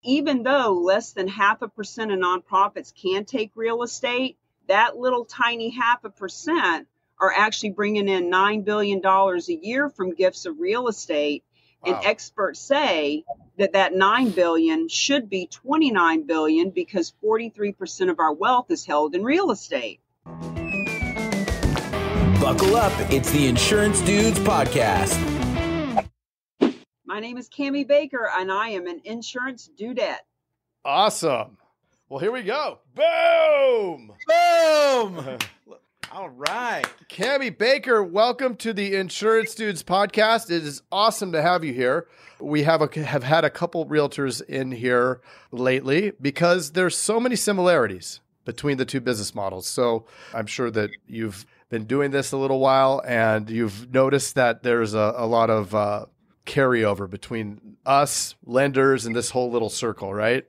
Even though less than 0.5% of nonprofits can take real estate, that little tiny 0.5% are actually bringing in $9 billion a year from gifts of real estate. Wow. And experts say that $9 billion should be $29 billion because 43% of our wealth is held in real estate. Buckle up. It's the Insurance Dudes podcast. My name is Cami Baker, and I am an insurance dudette. Awesome. Well, here we go. Boom! Boom! All right. Cami Baker, welcome to the Insurance Dudes podcast. It is awesome to have you here. We have had a couple realtors in here lately because there's so many similarities between the two business models. So I'm sure that you've been doing this a little while and you've noticed that there's a lot of carryover between us, lenders, and this whole little circle, right?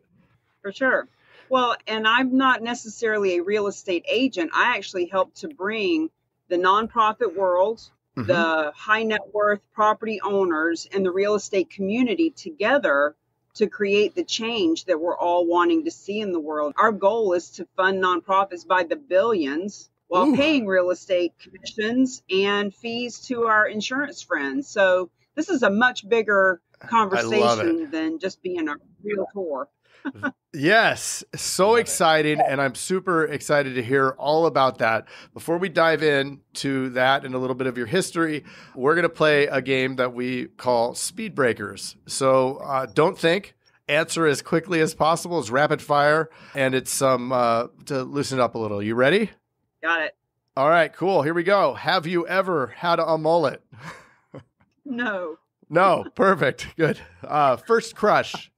For sure. Well, and I'm not necessarily a real estate agent. I actually help to bring the nonprofit world, the high net worth property owners, and the real estate community together to create the change that we're all wanting to see in the world. Our goal is to fund nonprofits by the billions while paying real estate commissions and fees to our insurance friends. So this is a much bigger conversation than just being a realtor. Yes, so exciting. And I'm super excited to hear all about that. Before we dive into that and a little bit of your history, we're going to play a game that we call Speed Breakers. So don't think, answer as quickly as possible. It's rapid fire, and it's some to loosen up a little. You ready? Got it. All right, cool. Here we go. Have you ever had a mullet? No. No, perfect. Good. First crush.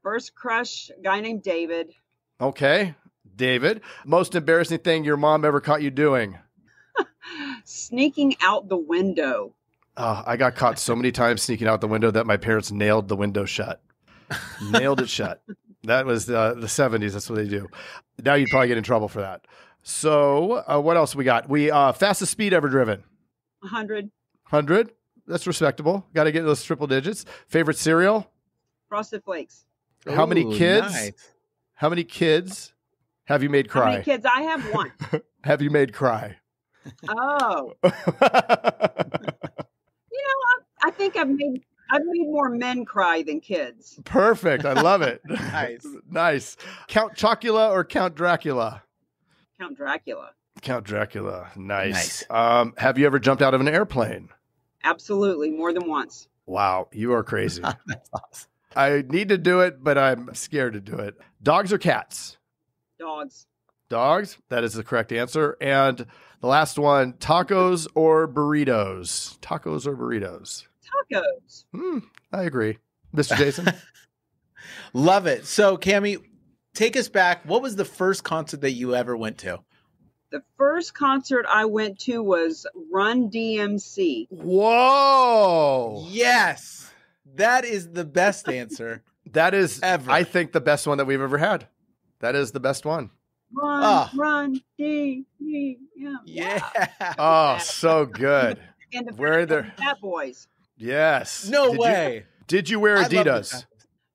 First crush, a guy named David. Okay, David. Most embarrassing thing your mom ever caught you doing? Sneaking out the window. I got caught so many times sneaking out the window that my parents nailed the window shut. Nailed it shut. That was the 70s. That's what they do. Now you'd probably get in trouble for that. So what else we got? Fastest speed ever driven? 100. 100? That's respectable. Got to get those triple digits. Favorite cereal? Frosted Flakes. How many kids? Nice. How many kids have you made cry? How many kids? I have one. Have you made cry? Oh. I think I've made more men cry than kids. Perfect. I love it. Nice. Nice. Count Chocula or Count Dracula? Count Dracula. Count Dracula. Nice. Have you ever jumped out of an airplane? Absolutely. More than once. Wow. You are crazy. That's awesome. I need to do it, but I'm scared to do it. Dogs or cats? Dogs. Dogs. That is the correct answer. And the last one, tacos or burritos? Tacos or burritos? Tacos. I agree. Mr. Jason? Love it. So, Cami, take us back. What was the first concert that you ever went to? The first concert I went to was Run DMC. Whoa. Yes. That is the best answer. That is, ever. I think, the best one that we've ever had. That is the best one. Run, D. Yeah. Oh, so good. And the Fat Boys. Yes. No way. Did you wear Adidas?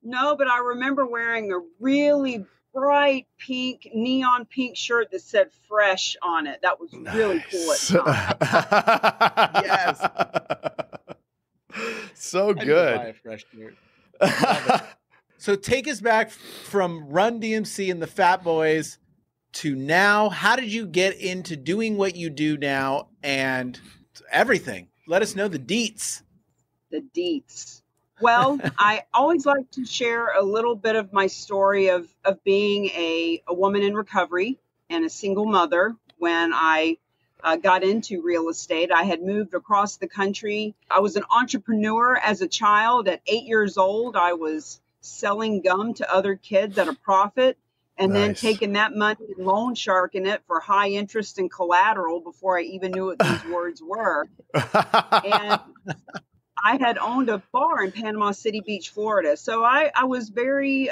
No, but I remember wearing a really bright pink, neon pink shirt that said Fresh on it. That was really cool at the time. Yes. So good. So take us back from Run DMC and the Fat Boys to now. How did you get into doing what you do now and everything? Let us know the deets. The deets. Well, I always like to share a little bit of my story of being a woman in recovery and a single mother when I got into real estate. I had moved across the country. I was an entrepreneur as a child. At 8 years old, I was selling gum to other kids at a profit and then taking that money and loan sharking it for high interest and collateral before I even knew what these words were. And I had owned a bar in Panama City Beach, Florida. So I was very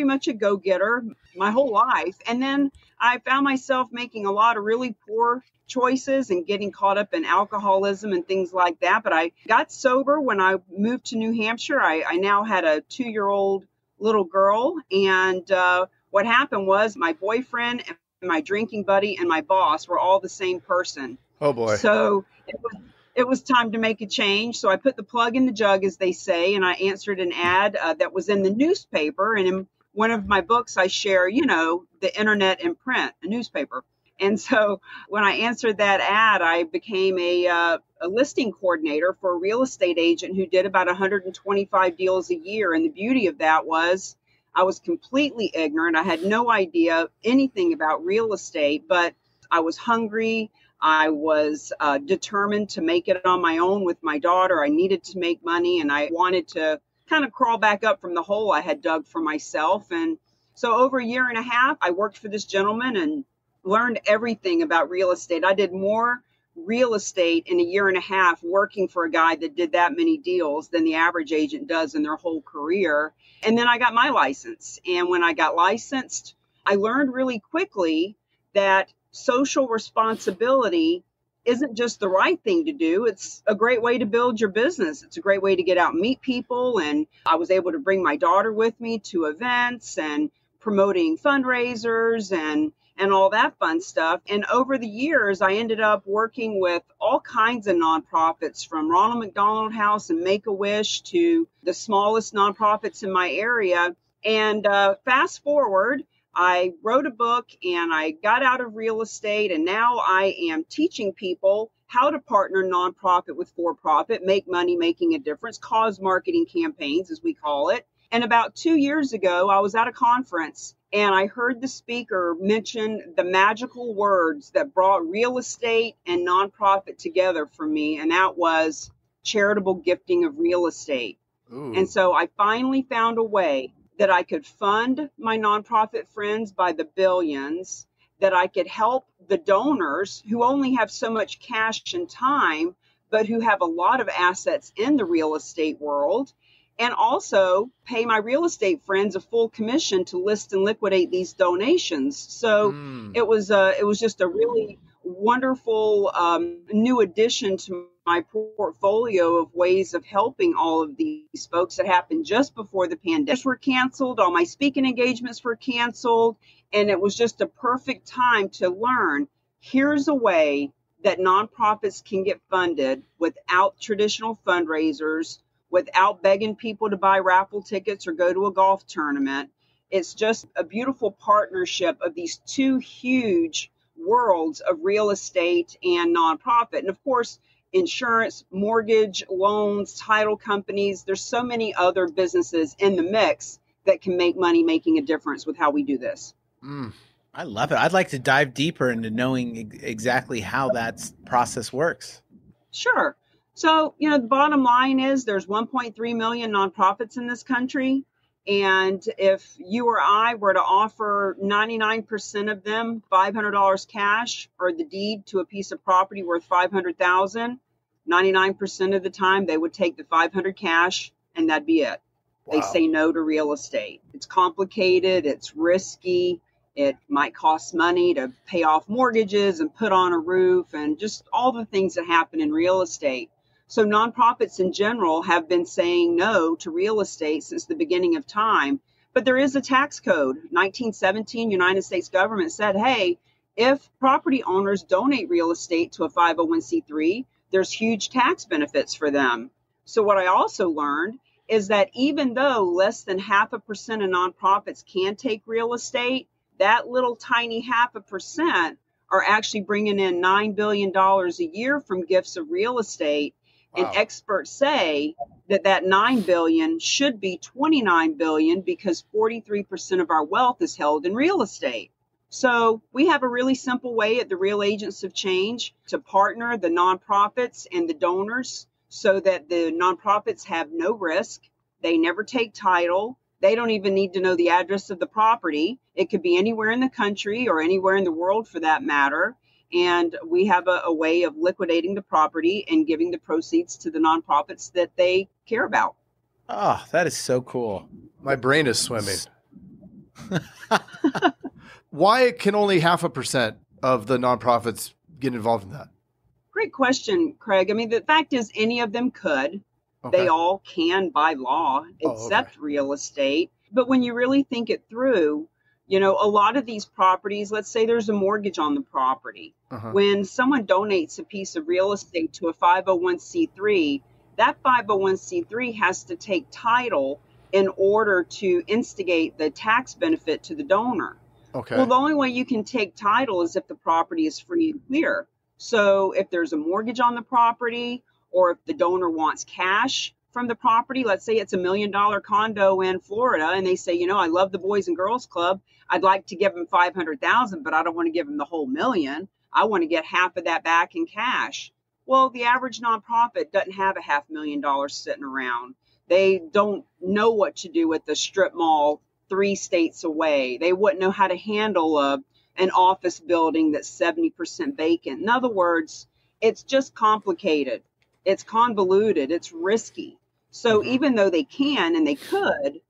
much a go-getter my whole life. And then I found myself making a lot of really poor choices and getting caught up in alcoholism and things like that. But I got sober when I moved to New Hampshire. I now had a 2-year-old little girl. And what happened was my boyfriend and my drinking buddy and my boss were all the same person. Oh, boy. So it was time to make a change. So I put the plug in the jug, as they say, and I answered an ad that was in the newspaper. And in one of my books, I share, the internet and print, a newspaper. And so when I answered that ad, I became a listing coordinator for a real estate agent who did about 125 deals a year. And the beauty of that was I was completely ignorant. I had no idea anything about real estate, but I was hungry. I was determined to make it on my own with my daughter. I needed to make money, and I wanted to kind of crawl back up from the hole I had dug for myself. And so over a year and a half, I worked for this gentleman and learned everything about real estate. I did more real estate in a year and a half working for a guy that did that many deals than the average agent does in their whole career. And then I got my license. And when I got licensed, I learned really quickly that social responsibility isn't just the right thing to do. It's a great way to build your business. It's a great way to get out and meet people. And I was able to bring my daughter with me to events and promoting fundraisers and all that fun stuff. And over the years, I ended up working with all kinds of nonprofits, from Ronald McDonald House and Make-A-Wish to the smallest nonprofits in my area. And fast forward, I wrote a book and I got out of real estate, and now I am teaching people how to partner nonprofit with for-profit, make money making a difference, cause marketing campaigns, as we call it. And about 2 years ago, I was at a conference and I heard the speaker mention the magical words that brought real estate and nonprofit together for me, and that was charitable gifting of real estate. Ooh. And so I finally found a way that I could fund my nonprofit friends by the billions, that I could help the donors who only have so much cash and time, but who have a lot of assets in the real estate world, and also pay my real estate friends a full commission to list and liquidate these donations. So it was just a really wonderful new addition to my portfolio of ways of helping all of these folks. That happened just before the pandemic were canceled. All my speaking engagements were canceled. And it was just a perfect time to learn, here's a way that nonprofits can get funded without traditional fundraisers, without begging people to buy raffle tickets or go to a golf tournament. It's just a beautiful partnership of these two huge worlds of real estate and nonprofit. And of course, insurance, mortgage, loans, title companies. There's so many other businesses in the mix that can make money making a difference with how we do this. I love it. I'd like to dive deeper into knowing exactly how that process works. Sure. So, the bottom line is there's 1.3 million nonprofits in this country. And if you or I were to offer 99% of them $500 cash or the deed to a piece of property worth $500,000, 99% of the time they would take the 500 cash and that'd be it. Wow. They say no to real estate. It's complicated. It's risky. It might cost money to pay off mortgages and put on a roof and just all the things that happen in real estate. So nonprofits in general have been saying no to real estate since the beginning of time. But there is a tax code. 1917, United States government said, hey, if property owners donate real estate to a 501c3, there's huge tax benefits for them. So what I also learned is that even though less than 0.5% of nonprofits can take real estate, that little tiny 0.5% are actually bringing in $9 billion a year from gifts of real estate. Wow. And experts say that $9 billion should be $29 billion because 43% of our wealth is held in real estate. So we have a really simple way at the Real Agents of Change to partner the nonprofits and the donors so that the nonprofits have no risk. They never take title. They don't even need to know the address of the property. It could be anywhere in the country or anywhere in the world for that matter. And we have a way of liquidating the property and giving the proceeds to the nonprofits that they care about. Oh, that is so cool. My brain is swimming. Why can only 0.5% of the nonprofits get involved in that? Great question, Craig. I mean, the fact is any of them could. Okay. They all can by law, except real estate. But when you really think it through, a lot of these properties, let's say there's a mortgage on the property. When someone donates a piece of real estate to a 501c3, that 501c3 has to take title in order to instigate the tax benefit to the donor. Okay. Well, the only way you can take title is if the property is free and clear. So if there's a mortgage on the property, or if the donor wants cash from the property, let's say it's $1 million condo in Florida, and they say, I love the Boys and Girls Club. I'd like to give them $500,000, but I don't want to give them the whole $1 million. I want to get half of that back in cash. Well, the average nonprofit doesn't have a $500,000 sitting around. They don't know what to do with the strip mall 3 states away. They wouldn't know how to handle an office building that's 70% vacant. In other words, it's just complicated. It's convoluted. It's risky. So even though they can and they could,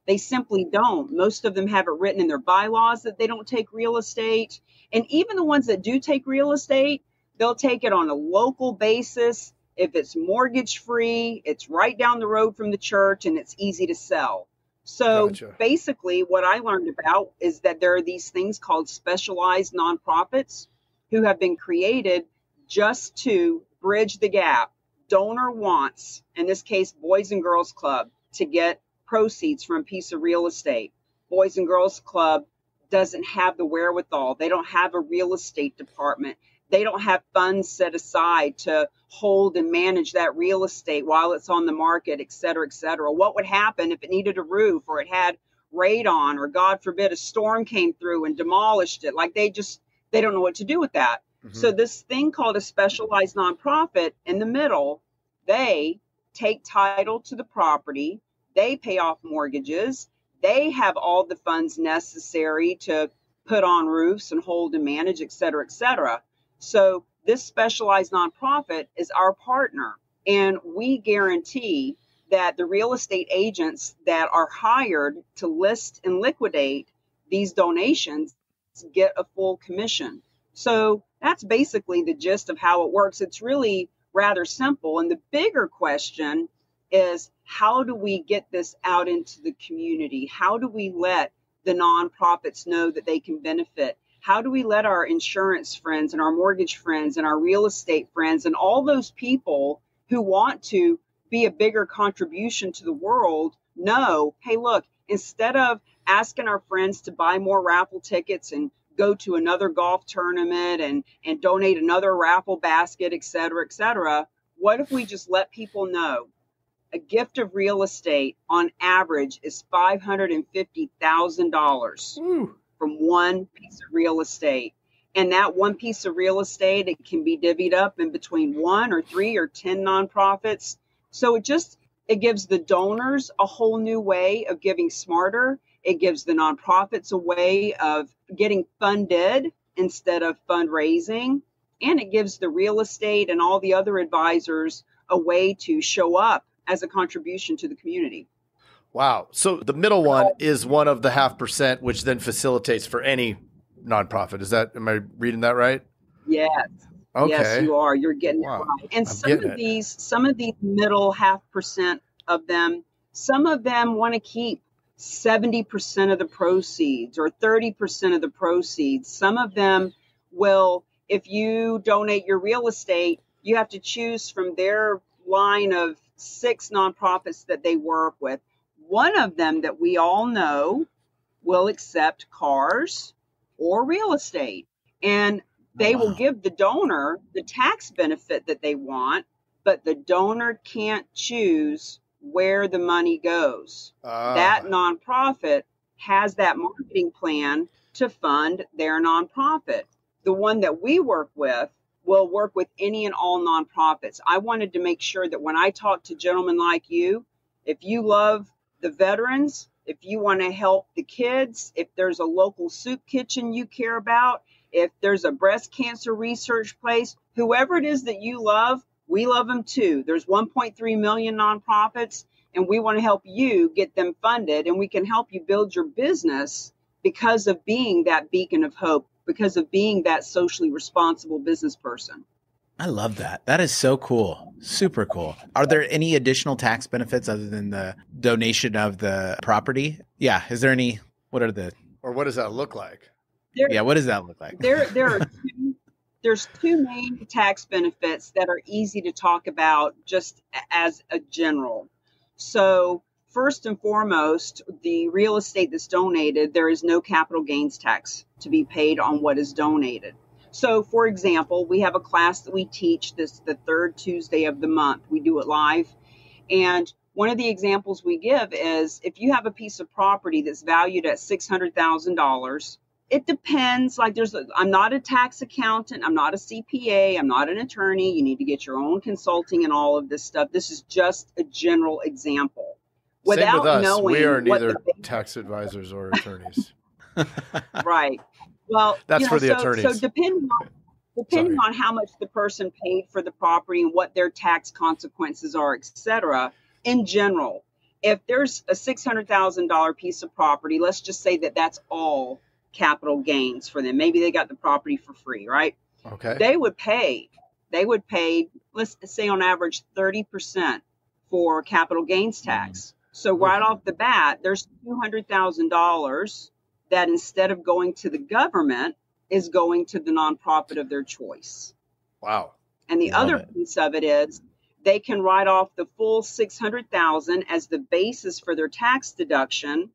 they simply don't. Most of them have it written in their bylaws that they don't take real estate. And even the ones that do take real estate, they'll take it on a local basis. If it's mortgage free, it's right down the road from the church and it's easy to sell. So basically what I learned about is that there are these things called specialized nonprofits who have been created just to bridge the gap. Donor wants, in this case, Boys and Girls Club, to get proceeds from a piece of real estate. Boys and Girls Club doesn't have the wherewithal. They don't have a real estate department. They don't have funds set aside to hold and manage that real estate while it's on the market, et cetera, et cetera. What would happen if it needed a roof or it had radon or, God forbid, a storm came through and demolished it? Like they don't know what to do with that. So this thing called a specialized nonprofit in the middle, they take title to the property. They pay off mortgages. They have all the funds necessary to put on roofs and hold and manage, et cetera, et cetera. So this specialized nonprofit is our partner, and we guarantee that the real estate agents that are hired to list and liquidate these donations get a full commission. So that's basically the gist of how it works. It's really rather simple. And the bigger question is, how do we get this out into the community? How do we let the nonprofits know that they can benefit? How do we let our insurance friends and our mortgage friends and our real estate friends and all those people who want to be a bigger contribution to the world know, hey, look, instead of asking our friends to buy more raffle tickets and go to another golf tournament and donate another raffle basket, et cetera, what if we just let people know a gift of real estate on average is $550,000 from one piece of real estate. And that one piece of real estate, it can be divvied up in between 1 or 3 or 10 nonprofits. So it gives the donors a whole new way of giving smarter. It gives the nonprofits a way of getting funded instead of fundraising. And it gives the real estate and all the other advisors a way to show up as a contribution to the community. Wow. So the middle one is one of the 0.5%, which then facilitates for any nonprofit. Am I reading that right? Yes. Okay. Yes, you are. You're getting it right. And some of these middle 0.5% of them, some of them want to keep 70% of the proceeds or 30% of the proceeds. Some of them will, if you donate your real estate, you have to choose from their line of 6 nonprofits that they work with. One of them that we all know will accept cars or real estate, and they will give the donor the tax benefit that they want, but the donor can't choose where the money goes. That nonprofit has that marketing plan to fund their nonprofit. The one that we work with will work with any and all nonprofits. I wanted to make sure that when I talk to gentlemen like you, if you love the veterans, if you want to help the kids, if there's a local soup kitchen you care about, if there's a breast cancer research place, whoever it is that you love, we love them too. There's 1.3 million nonprofits, and we want to help you get them funded, and we can help you build your business because of being that beacon of hope, because of being that socially responsible business person. I love that. That is so cool. Super cool. Are there any additional tax benefits other than the donation of the property? Yeah. Is there any, what are the, Or what does that look like? what does that look like? There's two main tax benefits that are easy to talk about just as a general. So first and foremost, the real estate that's donated, there is no capital gains tax to be paid on what is donated. So, for example, we have a class that we teach the third Tuesday of the month. We do it live. And one of the examples we give is if you have a piece of property that's valued at $600,000, it depends. Like I'm not a tax accountant. I'm not a CPA. I'm not an attorney. You need to get your own consulting and all of this stuff. This is just a general example. Same with us. We are neither tax advisors or attorneys. Right. Well, that's for the attorneys. So depending on how much the person paid for the property and what their tax consequences are, et cetera, in general, if there's a $600,000 piece of property, let's just say that that's all capital gains for them. Maybe they got the property for free, right? Okay. They would pay, let's say on average, 30% for capital gains tax. So right off the bat, there's $200,000 that instead of going to the government is going to the nonprofit of their choice. Wow. And the other piece of it is they can write off the full $600,000 as the basis for their tax deduction.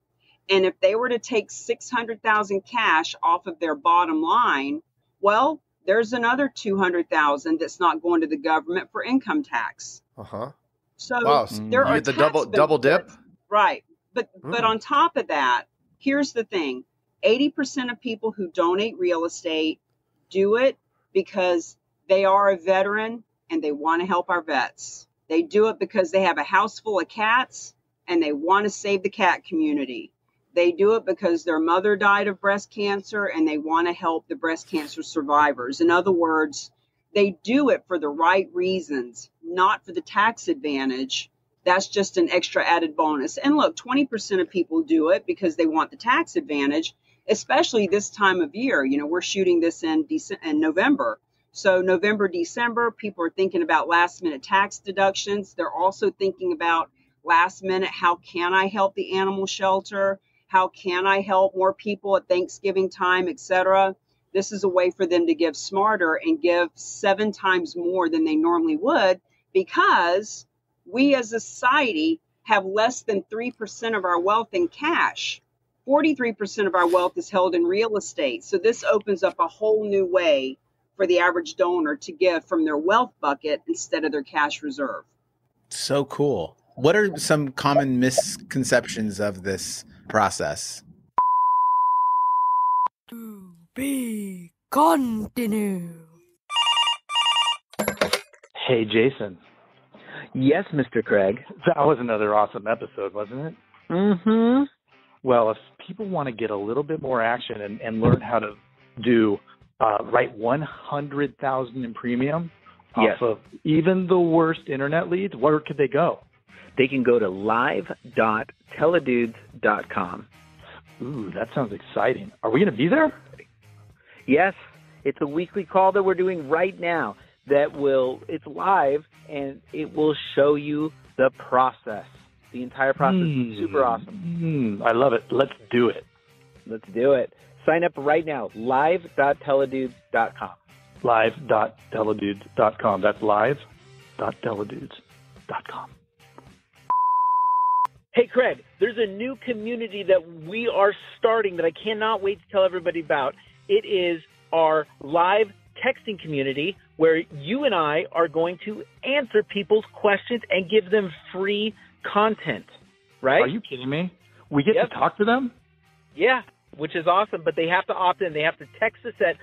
And if they were to take $600,000 cash off of their bottom line, well, there's another $200,000 that's not going to the government for income tax. Uh-huh. So there are the double dip. Right. But on top of that, here's the thing. 80% of people who donate real estate do it because they are a veteran and they want to help our vets. They do it because they have a house full of cats and they want to save the cat community. They do it because their mother died of breast cancer and they want to help the breast cancer survivors. In other words, they do it for the right reasons, not for the tax advantage. That's just an extra added bonus. And look, 20% of people do it because they want the tax advantage, especially this time of year. You know, we're shooting this in November. So November, December, people are thinking about last minute tax deductions. They're also thinking about last minute, how can I help the animal shelter? How can I help more people at Thanksgiving time, et cetera? This is a way for them to give smarter and give 7 times more than they normally would, because we as a society have less than 3% of our wealth in cash. 43% of our wealth is held in real estate. So this opens up a whole new way for the average donor to give from their wealth bucket instead of their cash reserve. So cool. What are some common misconceptions of this process? To be continued. Hey, Jason. Yes, Mr. Craig. That was another awesome episode, wasn't it? Mm-hmm. Well, if people want to get a little bit more action and learn how to write $100,000 in premium off of even the worst internet leads, where could they go? They can go to live.teledudes.com. Ooh, that sounds exciting. Are we going to be there? Yes. It's a weekly call that we're doing right now it's live, and it will show you the process. The entire process is super awesome. I love it. Let's do it. Let's do it. Sign up right now, live.teledudes.com. Live.teledudes.com. That's live.teledudes.com. Hey, Craig, there's a new community that we are starting that I cannot wait to tell everybody about. It is our live texting community where you and I are going to answer people's questions and give them free content, right? Are you kidding me? We get to talk to them? Yeah, which is awesome, but they have to opt in. They have to text us at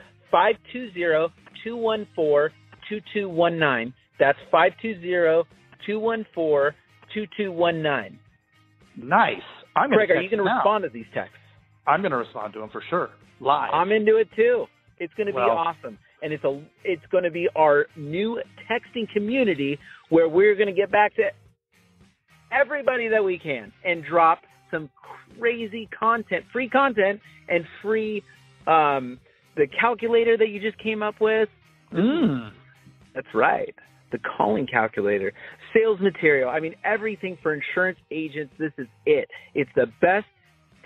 520-214-2219. That's 520-214-2219. Nice. Craig, are you going to respond to these texts? I'm going to respond to them for sure. Live. I'm into it too. It's going to be awesome. And it's going to be our new texting community where we're going to get back to everybody that we can and drop some crazy content, free content, and free the calculator that you just came up with. And That's right. The calling calculator, sales material. I mean, everything for insurance agents. This is it. It's the best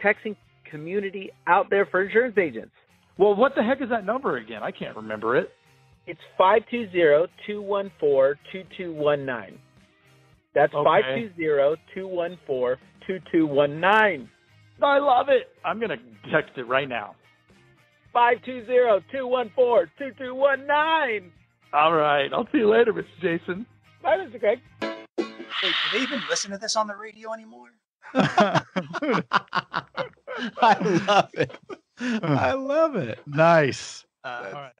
texting community out there for insurance agents. Well, what the heck is that number again? I can't remember it. It's 520-214-2219. That's Okay. 520-214-2219. I love it. I'm going to text it right now. 520-214-2219. All right. I'll see you later, Mr. Jason. Bye, Mr. Craig. Wait, do they even listen to this on the radio anymore? I love it. I love it. Nice. All right.